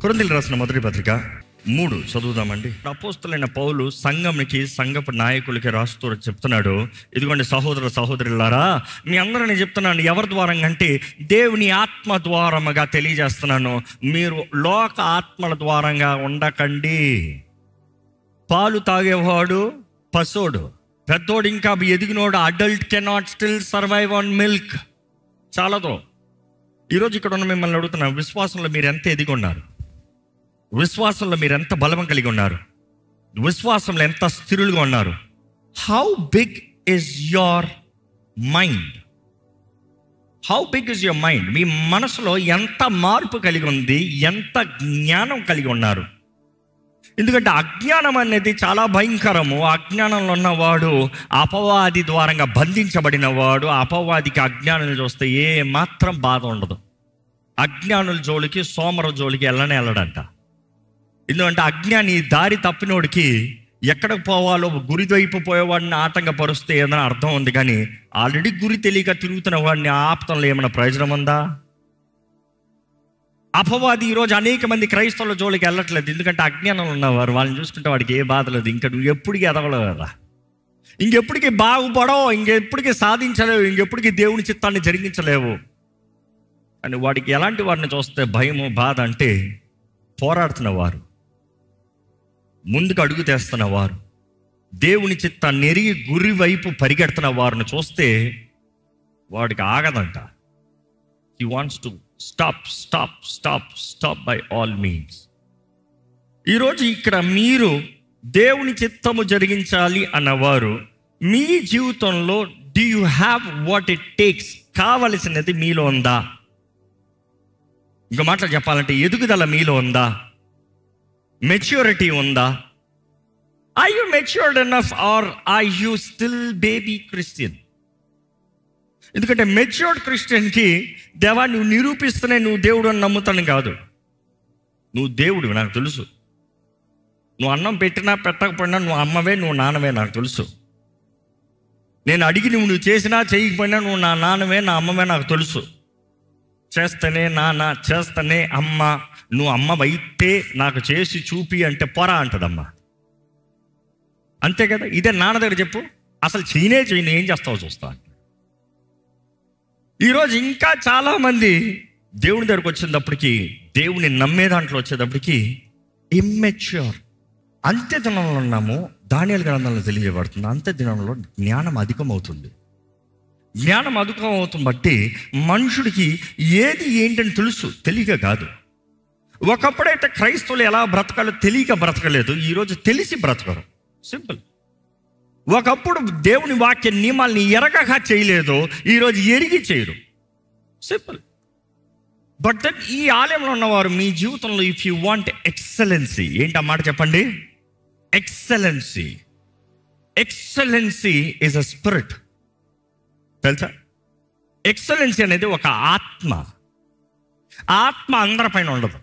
కొరింథీయులకు రాసిన మొదటి పత్రిక 3 చదువుదామండి. అపోస్తలుడైన పౌలు సంఘపు నాయకులకి రాస్తూ చెప్తున్నాడు, ఇదిగోండి సహోదర సహోదరులారా, మీ అందరినీ చెప్తున్నాను, ఎవరి ద్వారంగా అంటే దేవుని ఆత్మ ద్వారముగా తెలియజేస్తున్నాను, మీరు లోక ఆత్మల ద్వారంగా ఉండకండి. పాలు తాగేవాడు పసోడు, పెద్దోడు ఇంకా ఎదిగినోడు adult cannot still survive on milk. చాలదో. ఈరోజు ఇక్కడ ఉన్న మిమ్మల్ని అడుగుతున్నాను, విశ్వాసంలో మీరు ఎంత ఎదిగి ఉన్నారు? విశ్వాసంలో మీరు ఎంత బలం కలిగి ఉన్నారు? విశ్వాసంలో ఎంత స్థిరులుగా ఉన్నారు? How big is your mind? How big is your mind? మీ మనసులో ఎంత మార్పు కలిగి ఉంది? ఎంత జ్ఞానం కలిగి ఉన్నారు? ఎందుకంటే అజ్ఞానం అనేది చాలా భయంకరము. అజ్ఞానంలో ఉన్నవాడు అపవాది ద్వారంగా బంధించబడిన వాడు. అపవాదికి అజ్ఞానులు చూస్తే ఏ మాత్రం బాధ ఉండదు. అజ్ఞానుల జోలికి సోమర జోలికి వెళ్ళడంట. ఎందుకంటే అజ్ఞాని దారి తప్పినోడికి ఎక్కడికి పోవాలో గురి వైపు పోయేవాడిని ఆటంకపరుస్తే ఏదైనా అర్థం ఉంది, కానీ ఆల్రెడీ గురి తెలియక తిరుగుతున్న వాడిని ఆపతంలో ఏమైనా ప్రయోజనం ఉందా? అపవాది ఈరోజు అనేక మంది క్రైస్తవుల జోలికి వెళ్ళట్లేదు, ఎందుకంటే అజ్ఞానంలో ఉన్నవారు. వాళ్ళని చూసుకుంటే వాడికి ఏ బాధ లేదు. ఇంకా నువ్వు ఎప్పటికీ ఎదగలేవు కదా, ఇంకెప్పటికీ బాగుపడవు, ఇంకెప్పటికీ సాధించలేవు, ఇంకెప్పటికీ దేవుని చిత్తాన్ని జరిగించలేవు. అని వాడికి ఎలాంటి వారిని చూస్తే భయము బాధ అంటే పోరాడుతున్న వారు, ముందుకు అడుగు తెస్తున్న వారు, దేవుని చిత్తాన్ని ఎరిగి గురి వైపు పరిగెడుతున్న వారిని చూస్తే వాడికి ఆగదంట. He wants to stop stop stop stop by all means. ఈరోజు ఇక్కడ మీరు దేవుని చిత్తము జరిగించాలి అన్నవారు మీ జీవితంలో do you have what it takes? కావలసినది మీలో ఉందా? ఇంకో మాటలు చెప్పాలంటే ఎదుగుదల మీలో ఉందా? మెచ్యూరిటీ ఉందా? Are you matured enough or are you still baby Christian? ఎందుకంటే మెచ్యూర్డ్ క్రిస్టియన్కి దేవా నువ్వు నిరూపిస్తూనే నువ్వు దేవుడు అని నమ్ముతాను కాదు. నువ్వు దేవుడు నాకు తెలుసు. నువ్వు అన్నం పెట్టినా పెట్టకపోయినా నువ్వు అమ్మవే, నువ్వు నాన్నవే నాకు తెలుసు. నేను అడిగి నువ్వు చేసినా చేయకపోయినా నువ్వు నా నాన్నవే, నా అమ్మవే నాకు తెలుసు. చేస్తేనే నాన్న, చేస్తేనే అమ్మ. నువ్వు అమ్మవైతే నాకు చేసి చూపి అంటే పొరా అంటదమ్మ. అంతే కదా? ఇదే నాన్న దగ్గర చెప్పు, అసలు చేయనే చేయను, ఏం చేస్తావో చూస్తా. ఈరోజు ఇంకా చాలామంది దేవుని దగ్గరకు వచ్చేటప్పటికి, దేవుని నమ్మే దాంట్లో వచ్చేటప్పటికి ఇమ్మెచ్యూర్. అంత్య దినంలో ఉన్నాము. దానియేలు గ్రంథంలో తెలియజేయబడుతుంది, అంత్య దినంలో జ్ఞానం అధికమవుతుంది. జ్ఞానం అధికం అవుతుంది బట్టి మనుషుడికి ఏది ఏంటని తెలుసు, తెలియక కాదు. ఒకప్పుడైతే క్రైస్తవులు ఎలా బ్రతకాలో తెలియక బ్రతకలేదు, ఈరోజు తెలిసి బ్రతకరు. సింపుల్. ఒకప్పుడు దేవుని వాక్య నియమాల్ని ఎరగక చేయలేదు, ఈరోజు ఎరిగి చేయరు. సింపుల్. బట్ దెన్ ఈ ఆలయంలో ఉన్నవారు మీ జీవితంలో ఇఫ్ యూ వాంట్ ఎక్సలెన్సీ, ఏంటి ఆ మాట చెప్పండి? Excellency. Excellency is a spirit. తెలుసా? ఎక్సలెన్సీ అనేది ఒక ఆత్మ. ఆత్మ అందరిపైన ఉండదు.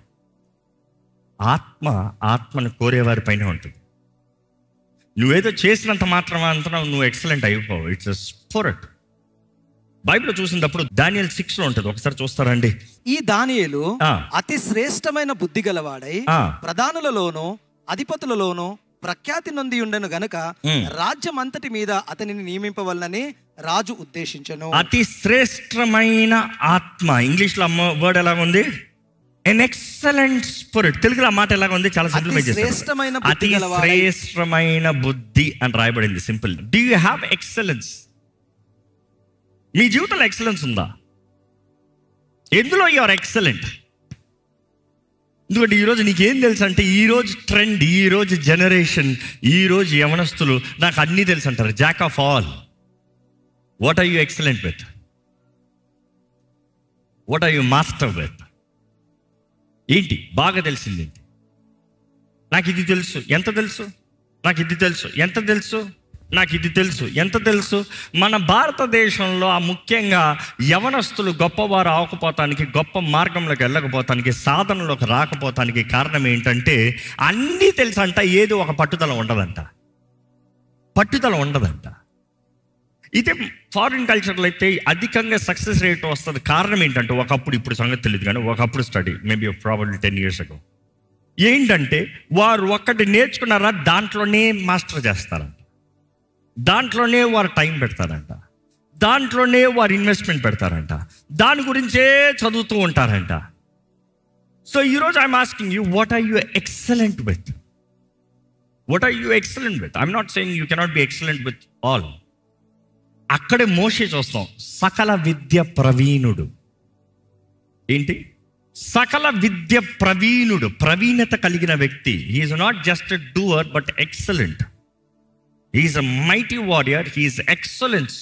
ఆత్మను కోరేవారి పైన ఉంటుంది. నువ్వేదో చేసినంత మాత్రం అంతా నువ్వు ఎక్సలెంట్ అయిపోవు. It's a spirit. బైబిల్ చూసినప్పుడు దానియేలు 6లో ఉంటుంది, ఒకసారి చూస్తారండి. ఈ దానియేలు అతి శ్రేష్టమైన బుద్ధి గలవాడై ప్రధానులలోను అధిపతులలోను ప్రఖ్యాతి నొంది ఉండెను గనుక రాజ్యం అంతటి మీద అతనిని నియమింపవలనని రాజు ఉద్దేశించెను. అతి శ్రేష్టమైన ఆత్మ. ఇంగ్లీష్ లో వర్డ్ ఎలా ఉంది? An excellent spirit. తెలుగులో ఆ మాట ఎలాగ ఉంది? చాలా సింప్లిఫై చేశారు. అతి శ్రేష్టమైన బుద్ధి అని రాయబడింది. Simple. Do you have excellence? మీ జీవితంలో ఎక్సలెన్స్ ఉందా? ఎందులో యు ఆర్ ఎక్సలెంట్? ఎందుకంటే ఈరోజు నీకేం తెలుసు అంటే, ఈరోజు ట్రెండ్, ఈరోజు జనరేషన్, ఈరోజు యవనస్తులు నాకు అన్నీ తెలుసు అంటారు. Jack of all. What are you excellent with? What are you master with? ఏంటి బాగా తెలిసిందేంటి? నాకు ఇది తెలుసు. ఎంత తెలుసు? నాకు ఇది తెలుసు. ఎంత తెలుసు? నాకు ఇది తెలుసు. ఎంత తెలుసు? మన భారతదేశంలో ముఖ్యంగా యవనస్తులు గొప్పవారు అవ్వకపోతానికి, గొప్ప మార్గంలోకి వెళ్ళకపోతానికి, సాధనలోకి రాకపోతానికి కారణం ఏంటంటే అన్నీ తెలుసు అంట, ఏదో ఒక పట్టుదల ఉండదంట. పట్టుదల ఉండదంట. ఇదే ఫారిన్ కల్చర్లో అయితే అధికంగా సక్సెస్ రేట్ వస్తుంది. కారణం ఏంటంటే ఒకప్పుడు, ఇప్పుడు సంగతి తెలియదు కానీ ఒకప్పుడు study, maybe probably 10 years ago, ఏంటంటే వారు ఒక్కటి నేర్చుకున్నారా, దాంట్లోనే మాస్టర్ చేస్తారంట, దాంట్లోనే వారు టైం పెడతారంట, దాంట్లోనే వారు ఇన్వెస్ట్మెంట్ పెడతారంట, దాని గురించే చదువుతూ ఉంటారంట. సో ఈరోజు I'm asking you, what are you excellent with? What are you excellent with? I'm not saying you cannot be excellent with all. అక్కడే మోషే చూస్తాం, సకల విద్య ప్రవీణుడు. ఏంటి? సకల విద్య ప్రవీణుడు, ప్రవీణత కలిగిన వ్యక్తి. He's not just a doer but excellent. He's a mighty warrior, he's excellence.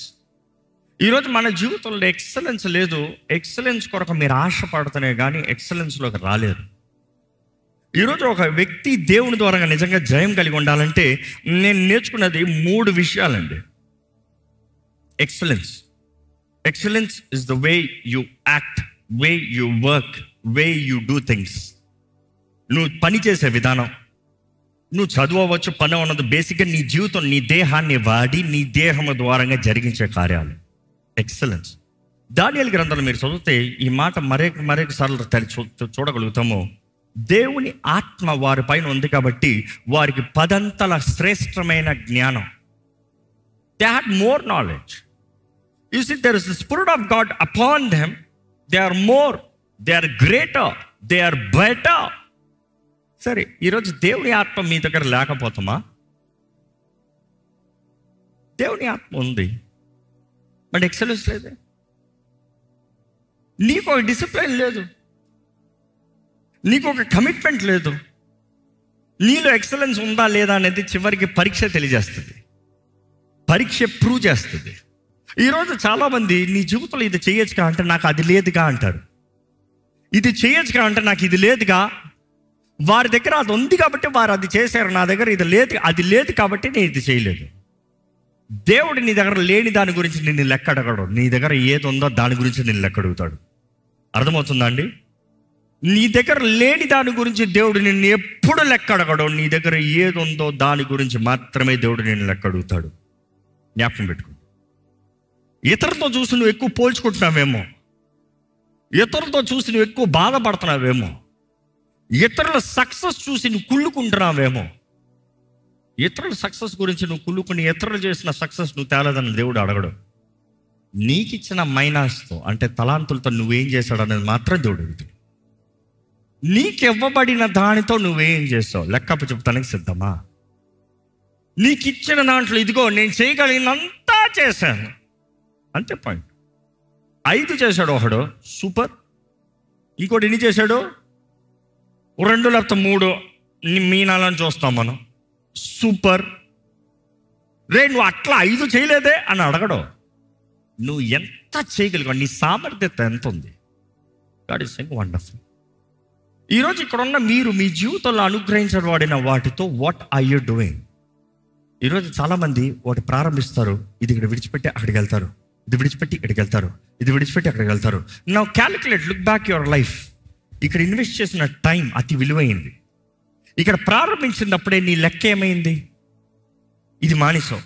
ఈరోజు మన జీవితంలో ఎక్సలెన్స్ లేదు. ఎక్సలెన్స్ కొరకు మీరు ఆశపడుతూనే కానీ ఎక్సలెన్స్లోకి రాలేరు. ఈరోజు ఒక వ్యక్తి దేవుని ద్వారా నిజంగా జయం కలిగి ఉండాలంటే నేను నేర్చుకున్నది 3 విషయాలండి. Excellence. Excellence is the way you act, way you work, way you do things. నువ్వు పని చేసే విధానం, నువ్వు చదువవచ్చు, పని ఉన్నది, బేసిక్గా నీ జీవితం, నీ దేహాన్ని వాడి నీ దేహము ద్వారంగా జరిగించే కార్యాలు ఎక్సలెన్స్. దానియేలు గ్రంథంలో మీరు చదివితే ఈ మాట మరొకసార్లు చూడగలుగుతాము. దేవుని ఆత్మ వారి పైన ఉంది కాబట్టి వారికి 10 అంతల శ్రేష్టమైన జ్ఞానం. They had more knowledge. You see, there is the spirit of God upon them. They are more, they are greater, they are better. సరే, ఈరోజు దేవుని ఆత్మ మీ దగ్గర లేకపోతామా? దేవుని ఆత్మ ఉంది, బట్ ఎక్సలెన్స్ లేదే. నీకు ఒక డిసిప్లిన్ లేదు, నీకు ఒక కమిట్మెంట్ లేదు. నీలో ఎక్సలెన్స్ ఉందా లేదా అనేది చివరికి పరీక్ష తెలియజేస్తుంది, పరీక్ష ప్రూవ్ చేస్తుంది. ఈరోజు చాలామంది నీ జీవితంలో ఇది చేయొచ్చుగా అంటే నాకు అది లేదుగా అంటారు, ఇది చేయొచ్చుగా అంటే నాకు ఇది లేదుగా. వారి దగ్గర అది ఉంది కాబట్టి వారు అది చేశారు, నా దగ్గర ఇది లేదు, అది లేదు కాబట్టి నేను ఇది చేయలేదు. దేవుడు నీ దగ్గర లేని దాని గురించి నిన్ను లెక్క అడగడు, నీ దగ్గర ఏది ఉందో దాని గురించి నిన్ను లెక్క అడుగుతాడు. అర్థమవుతుందా అండి? నీ దగ్గర లేని దాని గురించి దేవుడు నిన్ను ఎప్పుడు లెక్క అడగడు, నీ దగ్గర ఏది ఉందో దాని గురించి మాత్రమే దేవుడు నిన్ను లెక్క అడుగుతాడు. జ్ఞాపకం పెట్టుకో. ఇతరులతో చూసి నువ్వు ఎక్కువ పోల్చుకుంటున్నావేమో, ఇతరులతో చూసి నువ్వు ఎక్కువ బాధపడుతున్నావేమో, ఇతరుల సక్సెస్ చూసి నువ్వు కుళ్ళుకుంటున్నావేమో. ఇతరుల సక్సెస్ గురించి నువ్వు కుళ్ళుకుని ఇతరులు చేసిన సక్సెస్ నువ్వు తేలేదని దేవుడు అడగడు. నీకు ఇచ్చిన మైనాస్తో అంటే తలాంతులతో నువ్వేం చేశాడు అనేది మాత్రం దేవుడు అడుగుతాడు. నీకివ్వబడిన దానితో నువ్వేం చేస్తావు లెక్కపు చెప్తానికి సిద్ధమా? నీకు ఇచ్చిన దాంట్లో ఇదిగో నేను చేయగలిగినంతా చేశాను అంతే, పాయింట్. 5 చేశాడు ఒకడు, సూపర్. ఇంకోటి ఎన్ని చేశాడు? 2 లేకపోతే 3 మీనాలని చూస్తాం మనం, సూపర్. నువ్వు అట్లా 5 చేయలేదే అని అడగడు. నువ్వు ఎంత చేయగలిగావు, నీ సామర్థ్యత ఎంత ఉంది. God is saying wonderful. ఈరోజు ఇక్కడ ఉన్న మీరు మీ జీవితంలో అనుగ్రహించబడిన వాటితో వాట్ ఆర్ యూ డూయింగ్? ఈరోజు చాలామంది వాటి ప్రారంభిస్తారు, ఇది ఇక్కడ విడిచిపెట్టి అక్కడికి వెళ్తారు, ఇది విడిచిపెట్టి ఇక్కడికి వెళ్తారు, ఇది విడిచిపెట్టి అక్కడికి వెళ్తారు. Now calculate, look back your life. ఇక్కడ ఇన్వెస్ట్ చేసిన టైం అతి విలువైంది. ఇక్కడ ప్రారంభించినప్పుడే నీ లెక్క ఏమైంది? ఇది మానేసావు.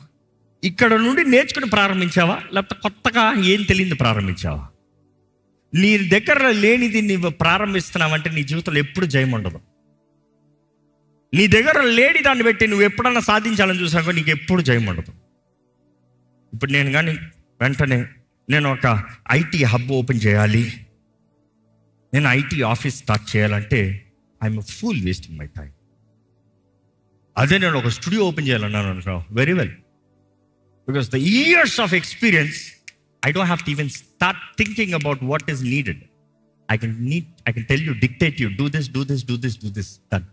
ఇక్కడ నుండి నేర్చుకుని ప్రారంభించావా, లేకపోతే కొత్తగా ఏం తెలియదు ప్రారంభించావా? నీ దగ్గర లేనిది నువ్వు ప్రారంభిస్తున్నావంటే నీ జీవితంలో ఎప్పుడు జయం ఉండదు. నీ దగ్గర లేని దాన్ని బట్టి నువ్వు ఎప్పుడన్నా సాధించాలని చూసావో నీకు ఎప్పుడు జయం ఉండదు. ఇప్పుడు నేను కానీ వెంటనే నేను ఒక ఐటీ హబ్ ఓపెన్ చేయాలి, నేను ఐటీ ఆఫీస్ స్టార్ట్ చేయాలంటే I'm full wasting my time. అదే నేను ఒక స్టూడియో ఓపెన్ చేయాలన్నాను అనుకో, very well, because the years of experience I don't have to even start thinking about what is needed. I can tell you, dictate you, do this, done.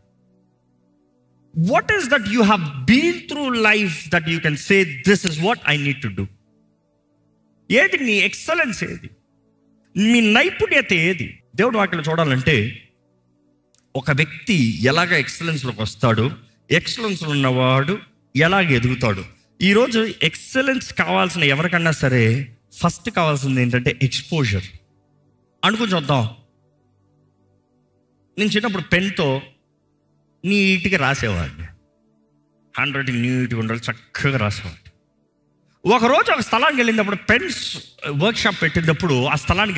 What is that you have been through life that you can say, this is what I need to do? ఏది నీ excellence, ఏది మీ నైపుణ్యత, ఏది? దేవుడు వాక్యలో చూడాలంటే ఒక వ్యక్తి ఎలాగ ఎక్సలెన్స్లోకి వస్తాడు, ఎక్సలెన్స్లో ఉన్నవాడు ఎలాగ ఎదుగుతాడు. ఈరోజు ఎక్సలెన్స్ కావాల్సిన ఎవరికన్నా సరే ఫస్ట్ కావాల్సింది ఏంటంటే ఎక్స్పోజర్. అనుకుని చూద్దాం, నేను చిన్నప్పుడు పెన్తో నీట్గా రాసేవాడిని, హ్యాండ్ రైటింగ్ నీట్గా ఉండాలి, చక్కగా రాసేవాడిని. ఒకరోజు ఒక స్థలానికి వెళ్ళినప్పుడు, పెన్స్ వర్క్షాప్ పెట్టినప్పుడు ఆ స్థలానికి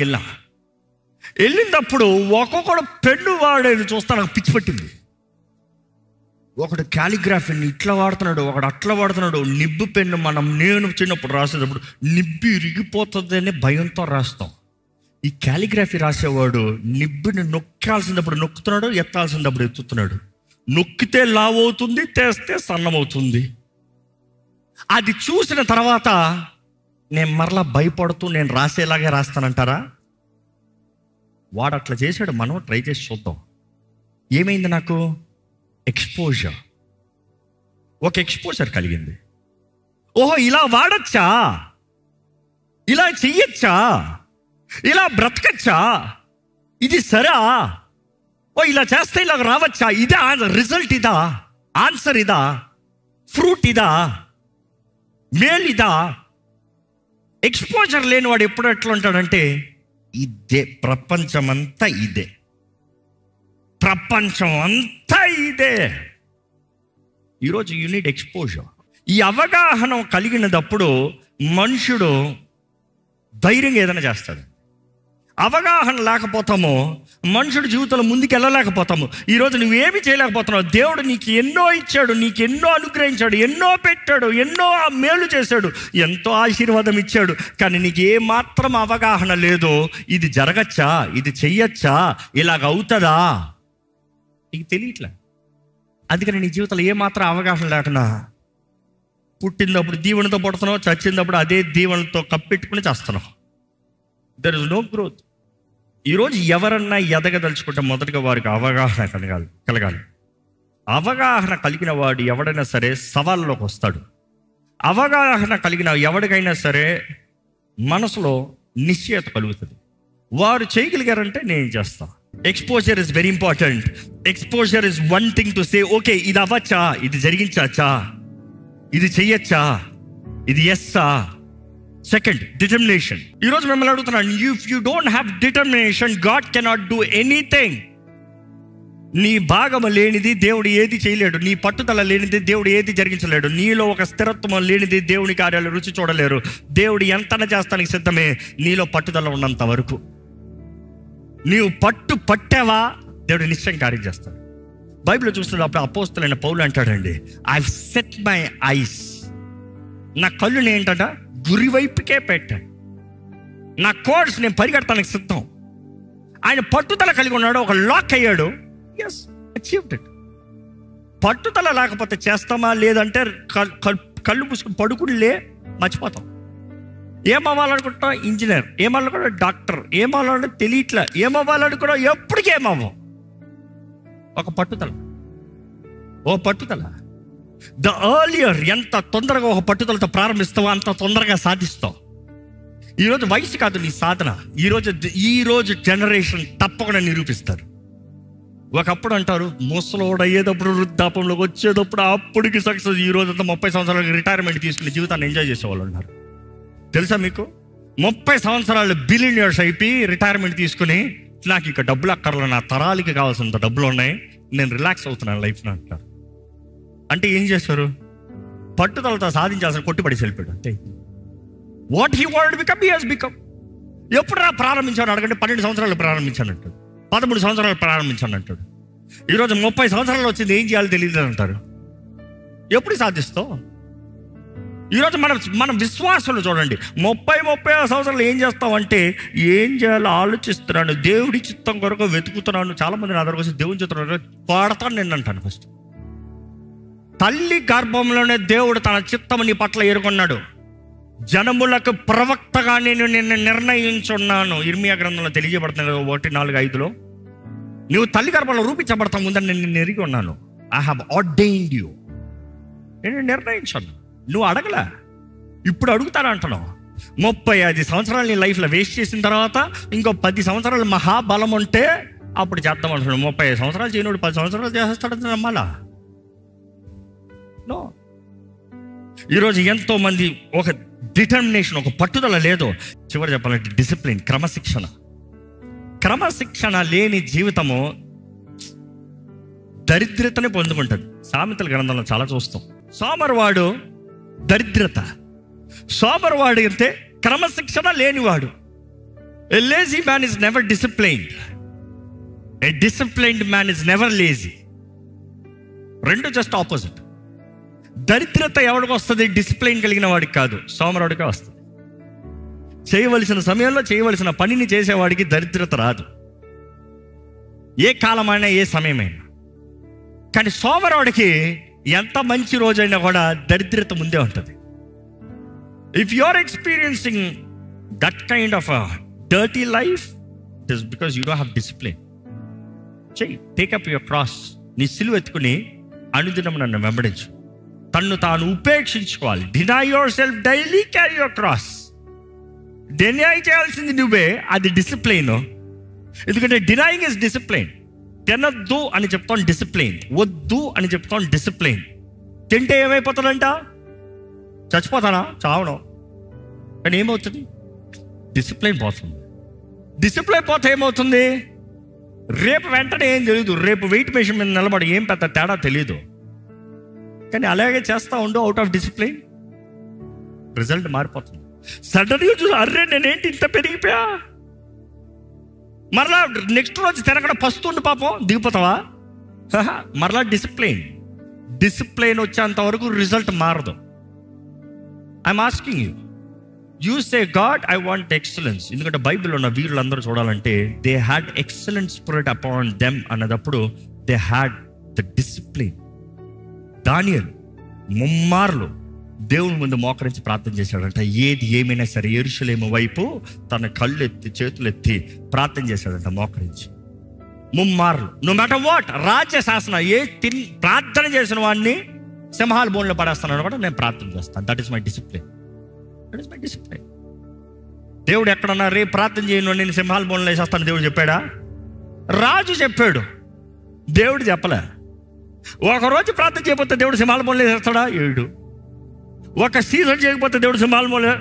వెళ్ళినప్పుడు ఒక్కొక్కడు పెన్ను వాడేది చూస్తా నాకు పిచ్చి పట్టింది. ఒకడు క్యాలిగ్రఫీని ఇట్లా వాడుతున్నాడు, ఒకడు అట్లా వాడుతున్నాడు. నిబ్బు పెన్ను నేను చిన్నప్పుడు రాసేటప్పుడు నిబ్బు ఇరిగిపోతుంది అనే భయంతో రాస్తాం. ఈ క్యాలిగ్రఫీ రాసేవాడు నిబ్బుని నొక్కాల్సినప్పుడు నొక్కుతున్నాడు, ఎత్తాల్సినప్పుడు ఎత్తుతున్నాడు. నొక్కితే లావు అవుతుంది, తెస్తే సన్నమవుతుంది. అది చూసిన తర్వాత నేను మరలా భయపడుతూ నేను రాసేలాగే రాస్తానంటారా? వాడు అట్లా చేశాడు, మనం ట్రై చేసి చూద్దాం. ఏమైంది? నాకు ఎక్స్పోజర్, ఒక ఎక్స్పోజర్ కలిగింది. ఓహో, ఇలా వాడచ్చా, ఇలా చెయ్యొచ్చా, ఇలా బ్రతకచ్చా, ఇది సరా, ఓ ఇలా చేస్తే ఇలా రావచ్చా, ఇదా రిజల్ట్, ఇదా ఆన్సర్, ఇదా ఫ్రూట్, ఇదా మేల్, ఇదా. ఎక్స్పోజర్ లేని వాడు ఎప్పుడు ఎట్లా ఉంటాడంటే ఇదే ప్రపంచమంతా, ఇదే ప్రపంచం అంతా, ఇదే. ఈరోజు యూ నీడ్ ఎక్స్పోజర్. ఈ అవగాహన కలిగినప్పుడు మనుషుడు ధైర్యంగా ఏదైనా చేస్తాడు. అవగాహన లేకపోతామో మనుషుడు జీవితంలో ముందుకు వెళ్ళలేకపోతాము. ఈరోజు నువ్వేమి చేయలేకపోతున్నావు. దేవుడు నీకు ఎన్నో ఇచ్చాడు, నీకు ఎన్నో అనుగ్రహించాడు, ఎన్నో పెట్టాడు, ఎన్నో మేలు చేశాడు, ఎంతో ఆశీర్వాదం ఇచ్చాడు. కానీ నీకు ఏమాత్రం అవగాహన లేదో, ఇది జరగచ్చా, ఇది చెయ్యొచ్చా, ఇలాగ అవుతుందా, నీకు తెలియట్లే. అందుకని నీ జీవితంలో ఏమాత్రం అవగాహన లేకుండా పుట్టినప్పుడు దీవెనతో పుడుతున్నావు, చచ్చినప్పుడు అదే దీవెనతో కప్పెట్టుకుని చేస్తున్నావు. There is no growth. ఈరోజు ఎవరన్నా ఎదగదలుచుకుంటే మొదటిగా వారికి అవగాహన కలగాలి. అవగాహన కలిగిన వాడు ఎవడైనా సరే సవాల్లోకి వస్తాడు. అవగాహన కలిగిన ఎవరికైనా సరే మనసులో నిశ్చయత కలుగుతుంది. వారు చేయగలిగారంటే నేను చేస్తా. Exposure is very important. Exposure is one thing to say, okay ఇది అవ్వచ్చా, ఇది జరిగించచ్చా, ఇది చెయ్యొచ్చా, ఇది ఎస్సా. Second, determination. ఈరోజు మిమ్మల్ని అడుగుతున్నాను, if you don't have determination, God cannot do anything. నీ భాగము లేనిది దేవుడు ఏది చేయలేడు. నీ పట్టుదల లేనిది దేవుడు ఏది జరిగించలేడు. నీలో ఒక స్థిరత్వం లేనిది దేవుని కార్యాలు రుచి చూడలేరు. దేవుడు ఎంతన చేస్తానికి సిద్ధమే, నీలో పట్టుదల ఉన్నంత వరకు. నీవు పట్టావా, దేవుడు నిశ్చయం కార్యం చేస్తాడు. బైబిల్లో చూస్తున్నప్పుడు అపోస్తలుడైన పౌలు అంటాడండి, ఐ సెట్ మై ఐస్, నా కళ్ళుని ఏంటంట గురి వైపుకే పెట్టాను, నా కోర్స్ నేను పరిగెడతానికి సిద్ధం. ఆయన పట్టుదల కలిగి ఉన్నాడు, ఒక లాక్ అయ్యాడు. Yes, achieved it. పట్టుదల లేకపోతే చేస్తామా, లేదంటే కళ్ళు పూసుకుని పడుకునిలే మర్చిపోతాం. ఏమవ్వాలనుకుంటాం? ఇంజనీర్, ఏమవ్వాలనుకుంటా డాక్టర్, ఏమవ్వాలంటే తెలియట్లే, ఏమవ్వాలనుకున్నా ఎప్పటికీ ఏమవ్వం. ఒక పట్టుదల, ఓ పట్టుదల. ద ఎర్లియర్, ఎంత తొందరగా ఒక పట్టుదలతో ప్రారంభిస్తావో అంత తొందరగా సాధిస్తావు. ఈరోజు వయసు కాదు నీ సాధన. ఈరోజు జనరేషన్ తప్పకుండా నిరూపిస్తారు. ఒకప్పుడు అంటారు ముసలోడు అయ్యేటప్పుడు, వృద్ధాపంలోకి వచ్చేటప్పుడు అప్పటికి సక్సెస్. ఈరోజు అంతా 30 సంవత్సరాలకి రిటైర్మెంట్ తీసుకుని జీవితాన్ని ఎంజాయ్ చేసేవాళ్ళు ఉన్నారు. తెలుసా మీకు? 30 సంవత్సరాలు బిలియనర్స్ అయిపోయి రిటైర్మెంట్ తీసుకుని, నాకు ఇక డబ్బులు అక్కర్లేదు, నా తరాలకి కావాల్సినంత డబ్బులు ఉన్నాయి, నేను రిలాక్స్ అవుతున్నాను లైఫ్ని అంటారు. అంటే ఏం చేస్తారు? పట్టుదలతో సాధించాల్సిన కొట్టుబడి వెళ్ళిపోయాడు అంతే. What he wanted become, he has become. ఎప్పుడు ప్రారంభించాను అడగండి, 12 సంవత్సరాలు ప్రారంభించాను అంటాడు, 13 సంవత్సరాలు ప్రారంభించాను అంటాడు. ఈరోజు 30 సంవత్సరాలు వచ్చింది, ఏం చేయాలో తెలియదు అంటారు. ఎప్పుడు సాధిస్తావు? ఈరోజు మన విశ్వాసాలు చూడండి, 30 సంవత్సరాలు ఏం చేస్తామంటే, ఏం చేయాలో ఆలోచిస్తున్నాను, దేవుడి చిత్తం కొరకు వెతుకుతున్నాను. చాలామంది నా దగ్గర వచ్చి దేవుని చిత్తం పాడతాను నేను అంటాను. ఫస్ట్ తల్లి గర్భంలోనే దేవుడు తన చిత్తం నీ పట్ల ఎరుకున్నాడు. జనములకు ప్రవక్తగా నేను నిన్ను నిర్ణయించున్నాను. ఇర్మియా గ్రంథంలో తెలియజేయబడుతుంది 1:4-5. నువ్వు తల్లి గర్భంలో రూపించబడతా ముందని నేను నిన్ను ఎరిగి ఉన్నాను. ఐ హావ్ ఆర్డైన్డ్ యూ, నేను నిర్ణయించాను. నువ్వు అడగలే, ఇప్పుడు అడుగుతాను అంటున్నావు. 35 సంవత్సరాలు నీ లైఫ్లో వేస్ట్ చేసిన తర్వాత ఇంకో 10 సంవత్సరాలు మహాబలం ఉంటే అప్పుడు చేద్దాం అంటున్నాడు. 35 సంవత్సరాలు చేయనోడు 10 సంవత్సరాలు చేస్తాడు నమ్మాలా? నో. ఈరోజు ఎంతో మంది ఒక డిటర్మినేషన్, ఒక పట్టుదల లేదు. చివరి చెప్పాలంటే డిసిప్లిన్, క్రమశిక్షణ లేని జీవితము దరిద్రతనే పొందుకుంటుంది. సామెతల గ్రంథంలో చాలా చూస్తాం. సోమరివాడు దరిద్రత, సోమరివాడు అంటే క్రమశిక్షణ లేనివాడు. A lazy man is never disciplined. A disciplined man is never lazy. రెండు జస్ట్ ఆపోజిట్. దరిద్రత ఎవరికి వస్తుంది? డిసిప్లైన్ కలిగిన వాడికి కాదు, సోమరుడికే వస్తుంది. చేయవలసిన సమయంలో చేయవలసిన పనిని చేసేవాడికి దరిద్రత రాదు, ఏ కాలమైనా ఏ సమయమైనా. కానీ సోమరుడికి ఎంత మంచి రోజైనా కూడా దరిద్రత ముందే ఉంటుంది. If you are experiencing that kind of dirty life, it is because you don't have discipline. చెయ్యి, టేకప్ యువర్ క్రాస్. నీ సిలువ ఎత్తుకుని అనుదినం నన్ను వెంబడించు. తన్ను తాను ఉపేక్షించుకోవాలి. Deny yourself daily, carry your cross. Deny చేయాల్సింది నువ్వే, అది డిసిప్లైన్. ఎందుకంటే డినైయింగ్ ఇస్ డిసిప్లైన్. తినద్దు అని చెప్తాం డిసిప్లైన్, వద్దు అని చెప్తాం డిసిప్లైన్. తింటే ఏమైపోతాడంట? చచ్చిపోతానా? చావడం. కానీ ఏమవుతుంది? డిసిప్లైన్ పోతుంది. డిసిప్లైన్ పోతే ఏమవుతుంది? రేపు వెంటనే ఏం తెలియదు, రేపు వెయిట్ మెషిన్ మీద నిలబడి ఏం పెద్ద తేడా తెలియదు. కానీ అలాగే చేస్తూ ఉండు, అవుట్ ఆఫ్ డిసిప్లైన్ రిజల్ట్ మారిపోతుంది. సడన్గా చూసి అర్రే నేనేంటి ఇంత పెరిగిపోయా, మరలా నెక్స్ట్ రోజు తినకుండా పస్తుండి పాపం దిగిపోతావా? మరలా డిసిప్లైన్ వచ్చేంత వరకు రిజల్ట్ మారదు. I'm asking you, you say God I want excellence. ఎందుకంటే బైబిల్లో ఉన్న వీరులందరూ చూడాలంటే they had excellent spirit upon them అన్నదప్పుడు దే హ్యాడ్ ద డిసిప్లిన్. దానియేలు ముమ్మార్లు దేవుని ముందు మోకరించి ప్రార్థన చేశాడంట. ఏది ఏమైనా సరే యెరూషలేము వైపు తన కళ్ళు ఎత్తి చేతులు ఎత్తి ప్రార్థన చేశాడంట, మోకరించి ముమ్మార్లు. నో మ్యాటర్ వాట్, రాజ్య శాసనం ప్రార్థన చేసిన వాడిని సింహాల బోన్లో పడేస్తాను కూడా నేను ప్రార్థన చేస్తాను. That is my discipline. దేవుడు ఎక్కడన్నా రేపు ప్రార్థన చేయను నేను సింహాల బోన్లో వేసేస్తాను దేవుడు చెప్పాడా? రాజు చెప్పాడు, దేవుడు చెప్పలే. ఒకరోజు ప్రార్థన చేయకపోతే దేవుడు సింహాల బోన్లో వేసేస్తాడా? ఏడు. ఒక సీజన్ చేయకపోతే దేవుడు సింహాల బోన్లో.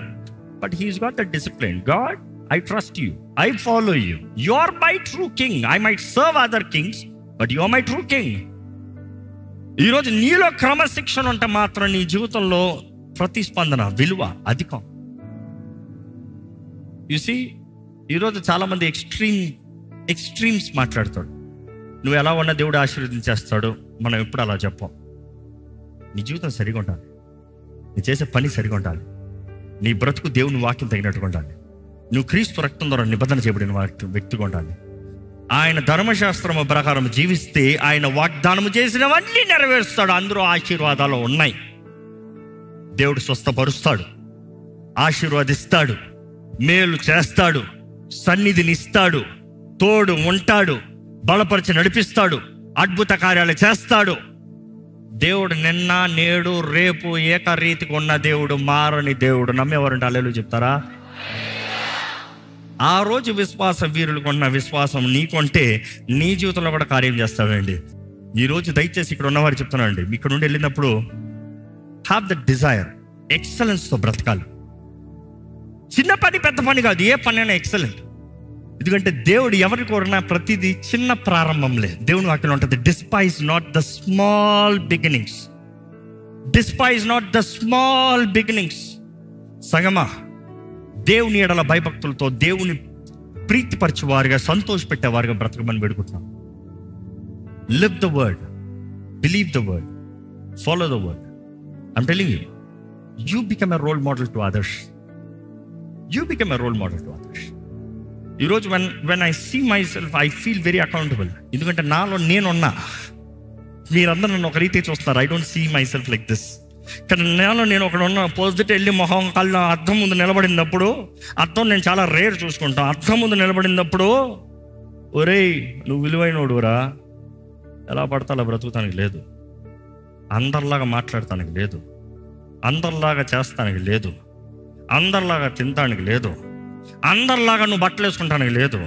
But he's got the discipline. God, I trust you, I follow you, you are my true king. I might serve other kings but you are my true king. ఈరోజు నీలో క్రమశిక్షణ ఉంటే మాత్రం నీ జీవితంలో ప్రతిస్పందన, విలువ అధికం. చూసి ఈరోజు చాలామంది ఎక్స్ట్రీమ్స్ మాట్లాడతాడు. నువ్వు ఎలా ఉన్నా దేవుడు ఆశీర్వదించేస్తాడు. మనం ఎప్పుడు అలా చెప్పాం. నీ జీవితం సరిగా ఉండాలి, నీ చేసే పని సరిగా ఉండాలి, నీ బ్రతుకు దేవుని వాక్యం తగినట్టుగా ఉండాలి, నువ్వు క్రీస్తు రక్తం ద్వారా నిబంధన చేయబడిన వ్యక్తిగా ఉండాలి. ఆయన ధర్మశాస్త్రము ప్రకారం జీవిస్తే ఆయన వాగ్దానము చేసినవన్నీ నెరవేరుస్తాడు. అందరూ ఆశీర్వాదాలు ఉన్నాయి. దేవుడు స్వస్థపరుస్తాడు, ఆశీర్వదిస్తాడు, మేలు చేస్తాడు, సన్నిధినిస్తాడు, తోడు ఉంటాడు, బలపరిచి నడిపిస్తాడు, అద్భుత కార్యాలు చేస్తాడు. దేవుడు నిన్న నేడు రేపు ఏకరీతిగా ఉన్న దేవుడు, మారని దేవుడు. నమ్మేవారంటే హల్లెలూయా చెప్తారా? ఆ రోజు విశ్వాస వీరులకు ఉన్న విశ్వాసం నీకుంటే నీ జీవితంలో కూడా కార్యం చేస్తాడండి. ఈరోజు దయచేసి ఇక్కడ ఉన్నవారు చెప్తున్నానండి, ఇక్కడ నుండి వెళ్ళినప్పుడు హ్యావ్ ద డిజైర్, ఎక్సలెన్స్తో బ్రతకాలి. చిన్న పని పెద్ద పని కాదు, ఏ పని అయినా ఎక్సలెంట్. ఎందుకంటే దేవుడు ఎవరి కోరినా ప్రతిదీ చిన్న ప్రారంభంలే. దేవుని వాక్యంలో ఉంటుంది, despise not the small beginnings. Despise not the small beginnings. సంగమా, దేవుని ఎడల భయభక్తులతో దేవుని ప్రీతిపరిచేవారుగా, సంతోషపెట్టేవారుగా బ్రతకమని వేడుకుంటున్నాం. Live the word, believe the word, follow the word. I'm telling you, you become a role model to others. You become a role model to others. ఈరోజు when I see myself, I feel very accountable. ఎందుకంటే నాలో నేనున్నా. మీరందరూ నన్ను ఒక రీతి చూస్తున్నారు. I don't see myself like this. కానీ నేను ఒకడు ఉన్నా. పొద్దుట వెళ్ళి మొహం కళ్ళ అద్దం ముందు నిలబడినప్పుడు, అద్దం నేను చాలా రేర్ చూసుకుంటాను. అద్దం ముందు నిలబడినప్పుడు, ఒరేయ్ నువ్వు విలువైనోడురా, ఎలా పడతా అలా బ్రతుకుతానికి లేదు, అందరిలాగా మాట్లాడటానికి లేదు, అందరిలాగా చేస్తానికి లేదు, అందరిలాగా తినటానికి లేదు, అందరిలాగా నువ్వు బట్టలు వేసుకుంటానికి లేదు,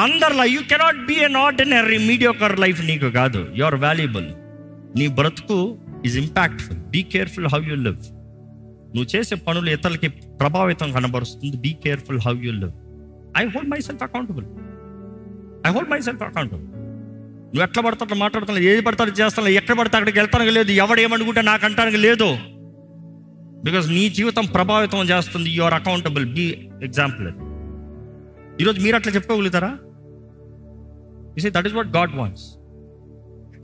అందరిలా. You cannot be an ordinary mediocre life నీకు కాదు. You are valuable. నీ బ్రతుకు is impactful. Be careful how you live. నువ్వు చేసే పనులు ఇతరులకి ప్రభావితం కనబరుస్తుంది. Be careful how you live. I hold myself accountable. నువ్వు ఎట్లా పడతా అట్లా మాట్లాడుతున్నావు, ఏది పడతా చేస్తాను, ఎక్కడ పడితే అక్కడికి వెళ్తానికి లేదు, ఎవడేమనుకుంటే నాకు అంటానికి లేదు. బికాజ్ నీ జీవితం ప్రభావితం చేస్తుంది. You are accountable. Be example. ఈరోజు మీరు అట్లా చెప్పుకోగలుగుతారా? You say that is what God wants.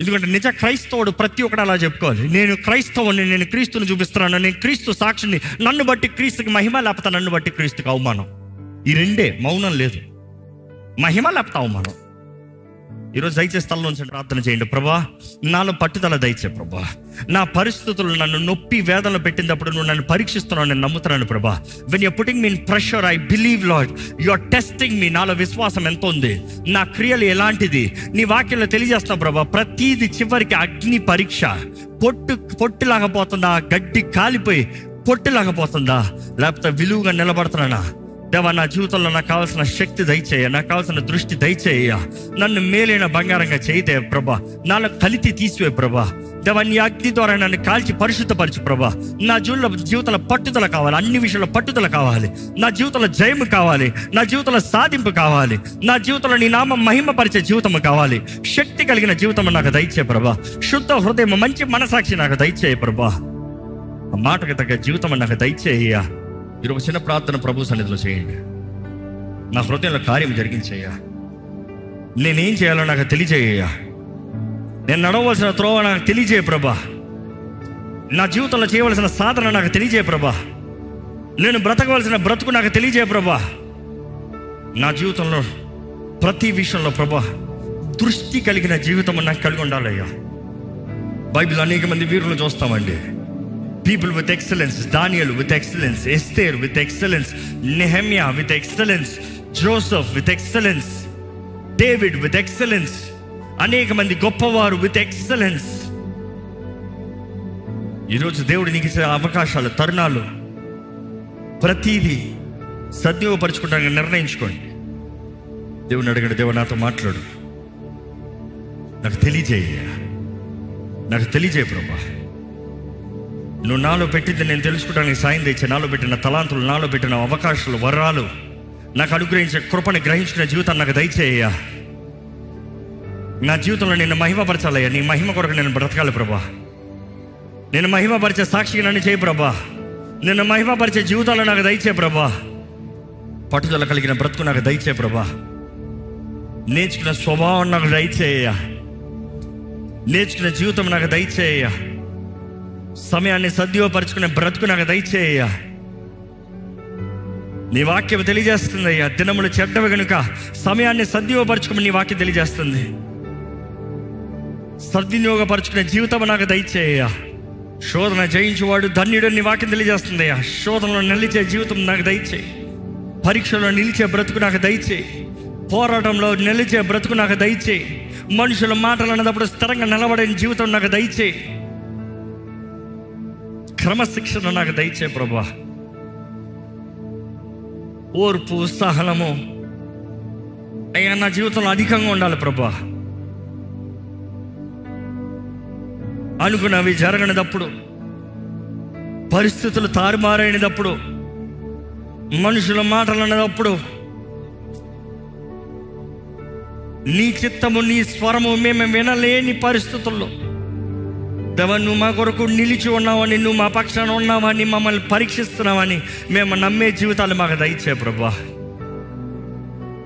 ఎందుకంటే నిజ క్రైస్తవుడు ప్రతి ఒక్కటి అలా చెప్పుకోవాలి. నేను క్రైస్తవుని, నేను క్రీస్తుని చూపిస్తున్నాను, నేను క్రీస్తు సాక్షిని, నన్ను బట్టి క్రీస్తుకి మహిమ, లేకపోతే నన్ను బట్టి క్రీస్తుకి అవమానం. ఈ రెండే, మౌనం లేదు. మహిమ లేకపోతే అవమానం. ఈరోజు దయచేసి తలలోంచి ప్రార్థన చేయండి. ప్రభా, నాలో పట్టుదల దయచే ప్రభా. నా పరిస్థితులు నన్ను నొప్పి వేదనలు పెట్టినప్పుడు నువ్వు నన్ను పరీక్షిస్తున్నావు, నేను నమ్ముతున్నాను ప్రభా. When you putting me in pressure, I believe Lord you are testing me. నాలో విశ్వాసం ఎంత ఉంది, నా క్రియలు ఎలాంటిది, నీ వాక్యంలో తెలియజేస్తున్నావు ప్రభా. ప్రతీది చివరికి అగ్ని పరీక్ష. పొట్టులాగా పోతుందా, గడ్డి కాలిపోయి పొట్టులాగా పోతుందా, లేకపోతే విలువగా నిలబడుతున్నానా? దేవా, నా జీవితంలో నాకు కావాల్సిన శక్తి దయచేయ, నాకు కావాల్సిన దృష్టి దయచేయ, నన్ను మేలైన బంగారంగా చేయితే ప్రభా. నాలో కలితి తీసివే ప్రభా. దేవా, నీ అగ్ని ద్వారా నన్ను కాల్చి పరిశుద్ధపరచు ప్రభా. నా జీవితంలో పట్టుదల కావాలి, అన్ని విషయాల్లో పట్టుదల కావాలి. నా జీవితంలో జయము కావాలి, నా జీవితంలో సాధింపు కావాలి, నా జీవితంలో నీ నామం మహిమపరిచే జీవితం కావాలి. శక్తి కలిగిన జీవితం నాకు దయచే ప్రభా. శుద్ధ హృదయం, మంచి మనసాక్షి నాకు దయచేయ ప్రభా. ఆ మాటకు తగ్గ జీవితం నాకు దయచేయ్యా. ఈరోజు చిన్న ప్రార్థన ప్రభు సన్నిధిలో చేయండి. నా హృదయంలో కార్యం జరిగించేయ్యా. నేనేం చేయాలో నాకు తెలియజేయ్యా. నేను నడవలసిన త్రోవ నాకు తెలియజేయ ప్రభా. నా జీవితంలో చేయవలసిన సాధన నాకు తెలియజేయ ప్రభా. నేను బ్రతకవలసిన బ్రతుకు నాకు తెలియజేయ ప్రభా. నా జీవితంలో ప్రతి విషయంలో ప్రభా దృష్టి కలిగిన జీవితం నాకు కలిగి ఉండాలయ్యా. బైబిల్ అనేక మంది వీరులు చూస్తామండి. People with excellence, Daniel with excellence, Esther with excellence, Nehemiah with excellence, Joseph with excellence, David with excellence. అనేక మంది గొప్పవారు with excellence. ఈరోజు దేవుడు నీకు ఇచ్చే అవకాశాలు, తరుణాలు, ప్రతిదీ సద్వినియోగపరచుకోవడానికి నిర్ణయించుకోండి. దేవుని అడగండి, దేవుడు నాతో మాట్లాడు, నాకు తెలియజేయ ప్రభా. నువ్వు నాలో పెట్టింది నేను తెలుసుకోవడానికి సాయం తెచ్చే, నాలో పెట్టిన తలాంతులు, నాలో పెట్టిన అవకాశాలు, వరాలు, నాకు అనుగ్రహించే కృపని గ్రహించిన జీవితాన్ని నాకు దయచేయ్యా. నా జీవితంలో నేను మహిమపరచాలయ్యా. నీ మహిమ కొరకు నేను బ్రతకాలి ప్రభా. నేను మహిమపరిచే సాక్షిగా నన్ను చేయి ప్రభా. నేను మహిమపరిచే జీవితాలు నాకు దయచే ప్రభా. పట్టుదల కలిగిన బ్రతుకు నాకు దయచే ప్రభా. నేర్చుకున్న స్వభావం నాకు దయచేయ్యా. నేర్చుకున్న జీవితం నాకు దయచేయ్యా. సమయాన్ని సద్వినియోగపరచుకునే బ్రతుకు నాకు దయచేయ్యా. నీ వాక్యం తెలియజేస్తుంది అయ్యా, దినములు చెడ్డవి కనుక సమయాన్ని సద్వినియోగపరచుకుని నీ వాక్యం తెలియజేస్తుంది. సద్వినియోగపరచుకునే జీవితం నాకు దయచేయ్యా. శోధన జయించేవాడు ధన్యుడు నీ వాక్యం తెలియజేస్తుంది అయ్యా. శోధనలో నిలిచే జీవితం నాకు దయచేయి. పరీక్షలో నిలిచే బ్రతుకు నాకు దయచేయి. పోరాటంలో నిలిచే బ్రతుకు నాకు దయచేయి. మనుషుల మాటలు అన్నప్పుడు స్థిరంగా నిలబడే జీవితం నాకు దయచేయి. క్రమశిక్షణ నాకు దయచే ప్రభా. ఓర్పు, సహనము అయ్యా నా జీవితంలో అధికంగా ఉండాలి ప్రభా. అనుకున్నవి జరగనిదప్పుడు, పరిస్థితులు తారుమారైనప్పుడు, మనుషుల మాటలు అన్నదప్పుడు నీ చిత్తము, నీ స్వరము మేము వినలేని పరిస్థితుల్లో దేవా, నువ్వు మా కొరకు నిలిచి ఉన్నావని, నువ్వు మా పక్షాన ఉన్నావని, మమ్మల్ని పరీక్షిస్తున్నావని మేము నమ్మే జీవితాలు మాకు దయచే ప్రభా.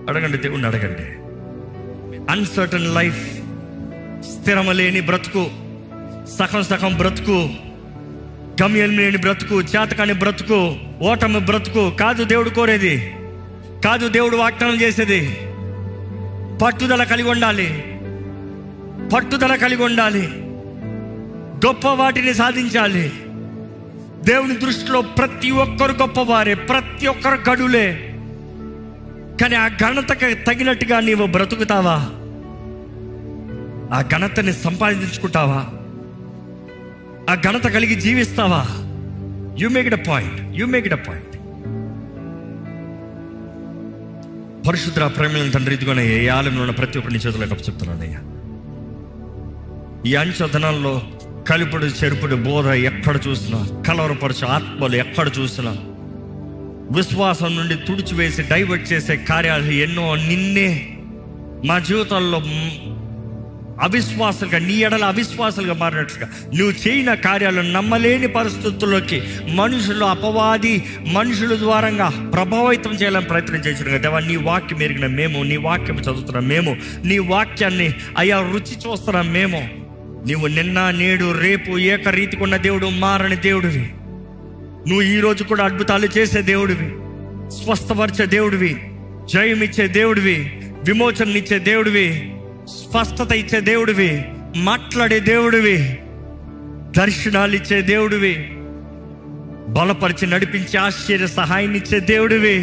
అడగండి, దేవుణ్ణి అడగండి. అన్సర్టన్ లైఫ్, స్థిరము లేని బ్రతుకు, సగం బ్రతుకు, గమ్యం లేని బ్రతుకు, చేతకాని బ్రతుకు, ఓటమి బ్రతుకు కాదు దేవుడు కోరేది, కాదు దేవుడు వాగ్దానం చేసేది. పట్టుదల కలిగి ఉండాలి, పట్టుదల కలిగి ఉండాలి. గొప్ప వాటిని సాధించాలి. దేవుని దృష్టిలో ప్రతి ఒక్కరు గొప్పవారే, ప్రతి ఒక్కరు గడులే. కానీ ఆ ఘనతకు తగినట్టుగా నీవు బ్రతుకుతావా? ఆ ఘనతని సంపాదించుకుంటావా? ఆ ఘనత కలిగి జీవిస్తావా? You make it a point. పరిశుద్ధ ప్రేమలను తండ్రి, ఇదిగోనే ఈ ఆలయంలో ఉన్న ప్రతి ఒక్కరిని చేతులకు చెప్తున్నానయ్యా. ఈ అంచదనాల్లో కలుపుడు, చెరుపుడు, బోధ ఎక్కడ చూసినా, కలవరపరచు ఆత్మలు ఎక్కడ చూసినా, విశ్వాసం నుండి తుడిచివేసి డైవర్ట్ చేసే కార్యాలు ఎన్నో, నిన్నే మా జీవితాల్లో అవిశ్వాసాలుగా, నీ ఎడల అవిశ్వాసాలుగా మారినట్లుగా నువ్వు చేయన కార్యాలను నమ్మలేని పరిస్థితుల్లోకి మనుషులు, అపవాది మనుషుల ద్వారంగా ప్రభావితం చేయాలని ప్రయత్నం చేసిన దేవా, నీ వాక్యం ఎరిగిన మేము, నీ వాక్యం చదువుతున్నాం మేము, నీ వాక్యాన్ని అయ్యా రుచి చూస్తున్నాం మేము, నువ్వు నిన్న నేడు రేపు ఏకరీతికి ఉన్న దేవుడు, మారని దేవుడివి. నువ్వు ఈరోజు కూడా అద్భుతాలు చేసే దేవుడివి, స్వస్థపరిచే దేవుడివి, జయం ఇచ్చే దేవుడివి, విమోచన ఇచ్చే దేవుడివి, స్పష్టత ఇచ్చే దేవుడివి, మాట్లాడే దేవుడివి, దర్శనాలు ఇచ్చే దేవుడివి, బలపరిచి నడిపించి ఆశ్చర్య సహాయం ఇచ్చే దేవుడివి,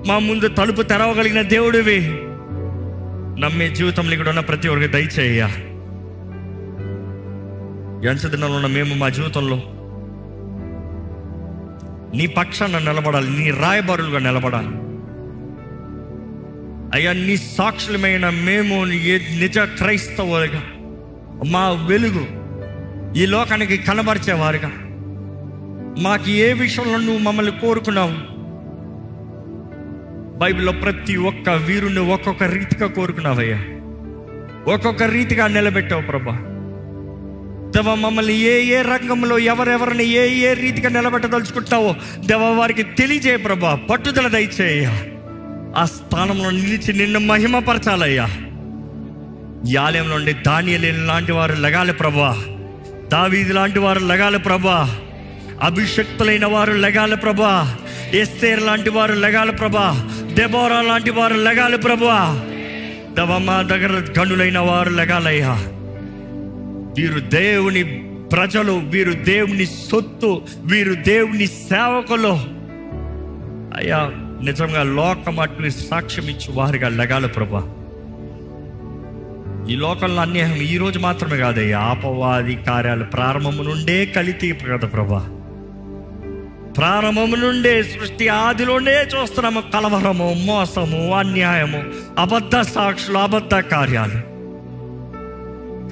మా ముందు తలుపు తెరవగలిగిన దేవుడివి. నమ్మే జీవితంలో ఇక్కడ ఉన్న ప్రతి ఒక్కరికి దయచేయ. దినంలో ఉన్న మేము మా జీవితంలో నీ పక్షాన నిలబడాలి, నీ రాయబారులుగా నిలబడాలి అయ్యా. నీ సాక్షులమైన మేము నిజ క్రైస్తవులుగా, మా వెలుగు ఈ లోకానికి కనబరిచేవారుగా, మాకు ఏ విషయంలో నువ్వు మమ్మల్ని కోరుకున్నావు. బైబిల్లో ప్రతి ఒక్క వీరుని ఒక్కొక్క రీతిగా కోరుకున్నావయ్యా, ఒక్కొక్క రీతిగా నిలబెట్టావు ప్రభా. దేవా, మమ్మల్ని ఏ ఏ రంగంలో ఎవరెవరిని ఏ ఏ రీతిగా నిలబెట్టదలుచుకుంటావో దేవా వారికి తెలియజేయ ప్రభా. పట్టుదల దయచేయ. ఆ స్థానంలో నిలిచి నిన్ను మహిమపరచాలయ్యా. ఈ ఆలయంలో ఉండి దానియేలు లాంటి వారు లెగాలి ప్రభా, దావీదు లాంటి వారు లెగాలి ప్రభా, అభిషక్తులైన వారు లెగాలి ప్రభా, ఎస్తేర్ లాంటి వారు లెగాలి ప్రభా, దెబోరా లాంటి వారు లెగాలి ప్రభా. దేవా, మా దగ్గర గనులైన వారు లెగాలయ్యా. వీరు దేవుని ప్రజలు, వీరు దేవుని సొత్తు, వీరు దేవుని సేవకులు అయ్యా. నిజంగా లోకమట్ని సాక్ష్యం ఇచ్చి వారిగా లెగాలి ప్రభా. ఈ లోకంలో అన్యాయం ఈ రోజు మాత్రమే కాదయ్యా, అపవాది కార్యాలు ప్రారంభము నుండే కలితి కదా ప్రభా. ప్రారంభము నుండే, సృష్టి ఆదిలోనే చూస్తున్నాము కలవరము, మోసము, అన్యాయము, అబద్ధ సాక్షులు, అబద్ధ కార్యాలు.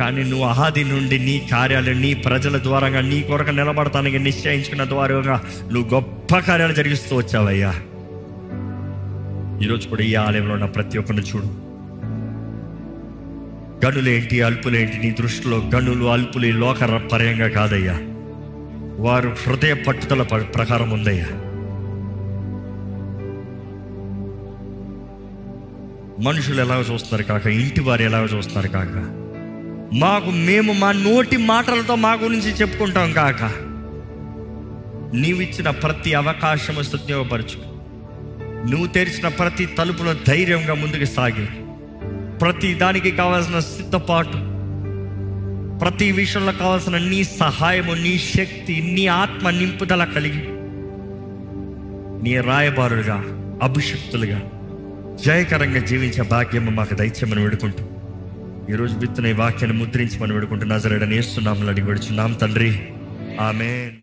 కానీ నువ్వు ఆది నుండి నీ కార్యాలు నీ ప్రజల ద్వారంగా నీ కొరకు నిలబడతానికి నిశ్చయించుకున్న ద్వారంగా నువ్వు గొప్ప కార్యాలు జరిగిస్తూ వచ్చావయ్యా. ఈరోజు కూడా ఈ ఆలయంలో ఉన్న ప్రతి ఒక్కరిని చూడు. గనులేంటి, అల్పులేంటి, నీ దృష్టిలో గనులు అల్పులు లోక పర్యంగా కాదయ్యా. వారు హృదయ పట్టుదల ప్రకారం ఉందయ్యా. మనుషులు ఎలాగ చూస్తున్నారు కాక, ఇంటి వారు ఎలాగ చూస్తున్నారు కాక, మేము మా నోటి మాటలతో మా గురించి చెప్పుకుంటాం కాక, నీవిచ్చిన ప్రతి అవకాశము సద్వినియోగపరచు. నువ్వు తెరిచిన ప్రతి తలుపులో ధైర్యంగా ముందుకు సాగి, ప్రతి దానికి కావాల్సిన సిద్ధపాటు, ప్రతి విషయంలో కావాల్సిన నీ సహాయము, నీ శక్తి, నీ ఆత్మ నింపుదల కలిగి నీ రాయబారులుగా, అభిషక్తులుగా జయకరంగా జీవించే భాగ్యము మాకు దయచేయమని వేడుకుంటూ ఈరోజు విత్తున ఈ వాక్యాన్ని ముద్రించమని వేడుకుంటూ నజరేయుడైన యేసు నామములో అడిగి వేడుచున్నాం తండ్రి, ఆమేన్.